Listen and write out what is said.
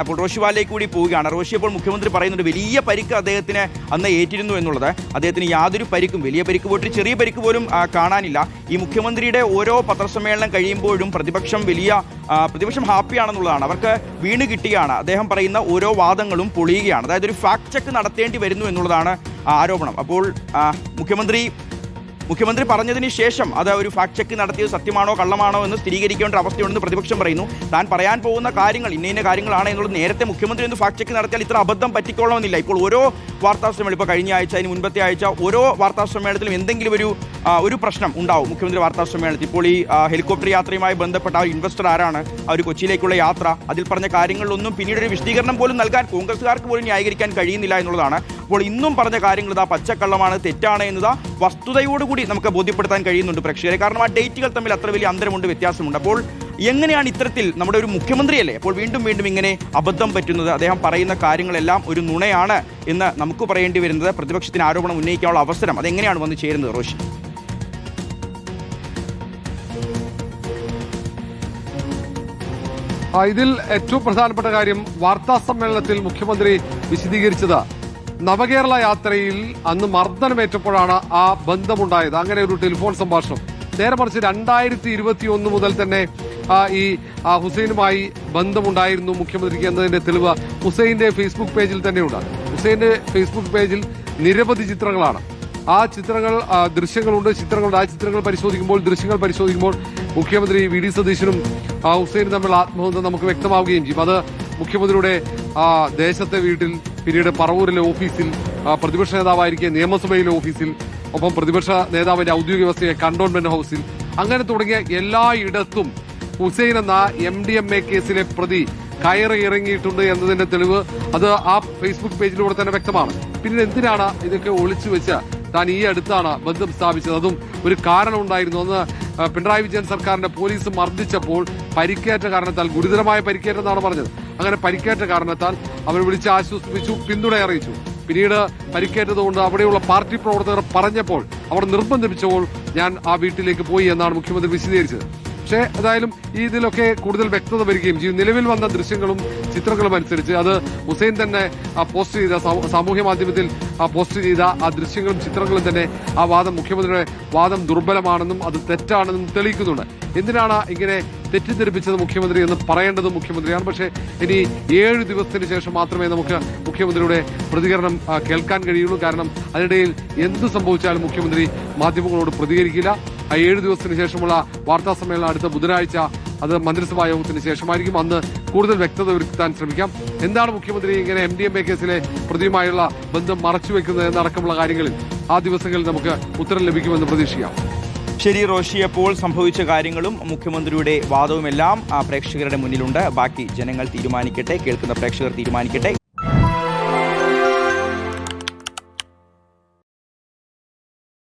അപ്പോൾ റോഷിവാലയിലേക്ക് കൂടി പോവുകയാണ്. റോഷി അപ്പോൾ മുഖ്യമന്ത്രി പറയുന്നുണ്ട് വലിയ പരിക്ക് അദ്ദേഹത്തിന് അന്ന് ഏറ്റിരുന്നു എന്നുള്ളത്. അദ്ദേഹത്തിന് യാതൊരു പരിക്കും, വലിയ പരിക്ക് പോയിട്ട് ചെറിയ പരിക്ക് പോലും കാണാനില്ല. ഈ മുഖ്യമന്ത്രിയുടെ ഓരോ പത്രസമ്മേളനം കഴിയുമ്പോഴും പ്രതിപക്ഷം ഹാപ്പിയാണെന്നുള്ളതാണ്. അവർക്ക് വീണ് കിട്ടുകയാണ്. അദ്ദേഹം പറയുന്ന ഓരോ വാദങ്ങളും പൊളിയുകയാണ്. അതായത് ഒരു ഫാക്ട് ചെക്ക് നടത്തേണ്ടി വരുന്നു എന്നുള്ളതാണ് ആരോപണം. അപ്പോൾ മുഖ്യമന്ത്രി പറഞ്ഞതിന് ശേഷം അത് ഒരു ഫാക്ട് ചെക്ക് നടത്തിയത് സത്യമാണോ കള്ളമാണോ എന്ന് സ്ഥിരീകരിക്കേണ്ട അവസ്ഥയുണ്ടെന്ന് പ്രതിപക്ഷം പറയുന്നു. താൻ പറയാൻ പോകുന്ന കാര്യങ്ങൾ ഇന്ന കാര്യങ്ങളാണ് എന്നുള്ളത് നേരത്തെ മുഖ്യമന്ത്രി ഒന്ന് ഫാക്ട് ചെക്ക് നടത്തിയാൽ ഇത്ര അബദ്ധം പറ്റിക്കൊള്ളണമെന്നില്ല. ഇപ്പോൾ ഓരോ വാർത്താസമ്മേളനം, ഇപ്പോൾ കഴിഞ്ഞ ആഴ്ച, അതിന് മുൻപത്തെ ആഴ്ച, ഓരോ വാർത്താസമ്മേളനത്തിലും എന്തെങ്കിലും ഒരു പ്രശ്നം ഉണ്ടാവും മുഖ്യമന്ത്രി വാർത്താസമ്മേളനത്തിൽ. ഇപ്പോൾ ഈ ഹെലികോപ്റ്റർ യാത്രയുമായി ബന്ധപ്പെട്ട ആ ഇൻവെസ്റ്റർ ആരാണ്, ആ ഒരു കൊച്ചിയിലേക്കുള്ള യാത്ര, അതിൽ പറഞ്ഞ കാര്യങ്ങളിലൊന്നും പിന്നീട് ഒരു വിശദീകരണം പോലും നൽകാൻ കോൺഗ്രസ്സുകാർക്ക് പോലും ന്യായീകരിക്കാൻ കഴിയുന്നില്ല എന്നുള്ളതാണ്. അപ്പോൾ ഇന്നും പറഞ്ഞ കാര്യങ്ങൾ ഇതാ പച്ചക്കള്ളമാണ്, തെറ്റാണ് എന്നതാ വസ്തുതയോടുകൂടി നമുക്ക് ബോധ്യപ്പെടുത്താൻ കഴിയുന്നുണ്ട് പ്രേക്ഷകരെ. കാരണം ആ ഡേറ്റുകൾ തമ്മിൽ അത്ര വലിയ അന്തരമുണ്ട്, വ്യത്യാസമുണ്ട്. അപ്പോൾ എങ്ങനെയാണ് ഇത്തരത്തിൽ നമ്മുടെ ഒരു മുഖ്യമന്ത്രിയല്ലേ അപ്പോൾ വീണ്ടും ഇങ്ങനെ അബദ്ധം പറ്റുന്നത്? അദ്ദേഹം പറയുന്ന കാര്യങ്ങളെല്ലാം ഒരു നുണയാണ് എന്ന് നമുക്ക് പറയേണ്ടി വരുന്നത്. പ്രതിപക്ഷത്തിന് ആരോപണം ഉന്നയിക്കാനുള്ള അവസരം അതെങ്ങനെയാണ് വന്നു ചേരുന്നത് റോഷി? ഇതിൽ ഏറ്റവും പ്രധാനപ്പെട്ട കാര്യം വാർത്താ സമ്മേളനത്തിൽ മുഖ്യമന്ത്രി വിശദീകരിച്ചത് നവകേരള യാത്രയിൽ അന്ന് മർദ്ദനമേറ്റപ്പോഴാണ് ആ ബന്ധമുണ്ടായത്. അങ്ങനെ ഒരു ടെലിഫോൺ സംഭാഷണം. നേരെ മറിച്ച് 2021 മുതൽ തന്നെ ഈ ഹുസൈനുമായി ബന്ധമുണ്ടായിരുന്നു മുഖ്യമന്ത്രിക്ക് എന്നതിന്റെ തെളിവ് ഹുസൈന്റെ ഫേസ്ബുക്ക് പേജിൽ തന്നെയുണ്ട്. ഹുസൈന്റെ ഫേസ്ബുക്ക് പേജിൽ നിരവധി ചിത്രങ്ങളാണ്. ആ ചിത്രങ്ങൾ, ദൃശ്യങ്ങളുണ്ട്, ചിത്രങ്ങളുണ്ട്. ആ ചിത്രങ്ങൾ പരിശോധിക്കുമ്പോൾ മുഖ്യമന്ത്രി വി ഡി സതീശനും ഹുസൈനും തമ്മിൽ ആത്മബന്ധം നമുക്ക് വ്യക്തമാവുകയും ചെയ്യും. അത് മുഖ്യമന്ത്രിയുടെ ദേശത്തെ വീട്ടിൽ, പിന്നീട് പറവൂരിലെ ഓഫീസിൽ, പ്രതിപക്ഷ നേതാവായിരിക്കെ നിയമസഭയിലെ ഓഫീസിൽ, ഒപ്പം പ്രതിപക്ഷ നേതാവിന്റെ ഔദ്യോഗിക വസതിയായ കന്റോൺമെന്റ് ഹൌസിൽ, അങ്ങനെ തുടങ്ങിയ എല്ലായിടത്തും ഹുസൈൻ എന്ന MDMA കേസിലെ പ്രതി കയറി ഇറങ്ങിയിട്ടുണ്ട് എന്നതിന്റെ തെളിവ് അത് ആ ഫേസ്ബുക്ക് പേജിലൂടെ തന്നെ വ്യക്തമാണ്. പിന്നെ എന്തിനാണ് ഇതൊക്കെ ഒളിച്ചു വെച്ച് താൻ ഈ അടുത്താണ് ബന്ധം സ്ഥാപിച്ചത്? അതും ഒരു കാരണമുണ്ടായിരുന്നു. അന്ന് പിണറായി വിജയൻ സർക്കാരിന്റെ പോലീസ് മർദ്ദിച്ചപ്പോൾ പരിക്കേറ്റ കാരണത്താൽ, ഗുരുതരമായ പരിക്കേറ്റെന്നാണ് പറഞ്ഞത്, അങ്ങനെ പരിക്കേറ്റ കാരണത്താൽ അവർ വിളിച്ച് ആശ്വസിപ്പിച്ചു, പിന്തുണ അറിയിച്ചു. പിന്നീട് പരിക്കേറ്റതുകൊണ്ട് അവിടെയുള്ള പാർട്ടി പ്രവർത്തകർ പറഞ്ഞപ്പോൾ, അവർ നിർബന്ധിപ്പിച്ചപ്പോൾ ഞാൻ ആ വീട്ടിലേക്ക് പോയി എന്നാണ് മുഖ്യമന്ത്രി വിശദീകരിച്ചത്. പക്ഷേ ഏതായാലും ഇതിലൊക്കെ കൂടുതൽ വ്യക്തത വരികയും ചെയ്യും. നിലവിൽ വന്ന ദൃശ്യങ്ങളും ചിത്രങ്ങളും അനുസരിച്ച് അത് ഹുസൈൻ തന്നെ പോസ്റ്റ് ചെയ്ത, സാമൂഹ്യ മാധ്യമത്തിൽ പോസ്റ്റ് ചെയ്ത ആ ദൃശ്യങ്ങളും ചിത്രങ്ങളും തന്നെ ആ വാദം, മുഖ്യമന്ത്രിയുടെ വാദം ദുർബലമാണെന്നും അത് തെറ്റാണെന്നും തെളിയിക്കുന്നുണ്ട്. എന്തിനാണ് ഇങ്ങനെ തെറ്റിദ്ധരിപ്പിച്ചത് മുഖ്യമന്ത്രി എന്ന് പറയേണ്ടത് മുഖ്യമന്ത്രിയാണ്. പക്ഷേ ഇനി 7 ദിവസത്തിന് ശേഷം മാത്രമേ നമുക്ക് മുഖ്യമന്ത്രിയുടെ പ്രതികരണം കേൾക്കാൻ കഴിയുള്ളൂ. കാരണം അതിനിടയിൽ എന്ത് സംഭവിച്ചാലും മുഖ്യമന്ത്രി മാധ്യമങ്ങളോട് പ്രതികരിക്കില്ല. ആ 7 ദിവസത്തിന് ശേഷമുള്ള വാർത്താ സമ്മേളനം അടുത്ത ബുധനാഴ്ച, അത് മന്ത്രിസഭാ യോഗത്തിന് ശേഷമായിരിക്കും. അന്ന് കൂടുതൽ വ്യക്തത വരുത്താൻ ശ്രമിക്കാം. എന്താണ് മുഖ്യമന്ത്രി ഇങ്ങനെ MDMA കേസിലെ പ്രതിയുമായുള്ള ബന്ധം മറച്ചുവെക്കുന്നത് എന്നടക്കമുള്ള കാര്യങ്ങളിൽ ആ ദിവസങ്ങളിൽ നമുക്ക് ഉത്തരം ലഭിക്കുമെന്ന് പ്രതീക്ഷിക്കാം. ശരി റോഷി, അപ്പോൾ സംഭവിച്ച കാര്യങ്ങളും മുഖ്യമന്ത്രിയുടെ വാദവുമെല്ലാം പ്രേക്ഷകരുടെ മുന്നിലുണ്ട്. ബാക്കി ജനങ്ങൾ തീരുമാനിക്കട്ടെ, കേൾക്കുന്ന പ്രേക്ഷകർ തീരുമാനിക്കട്ടെ.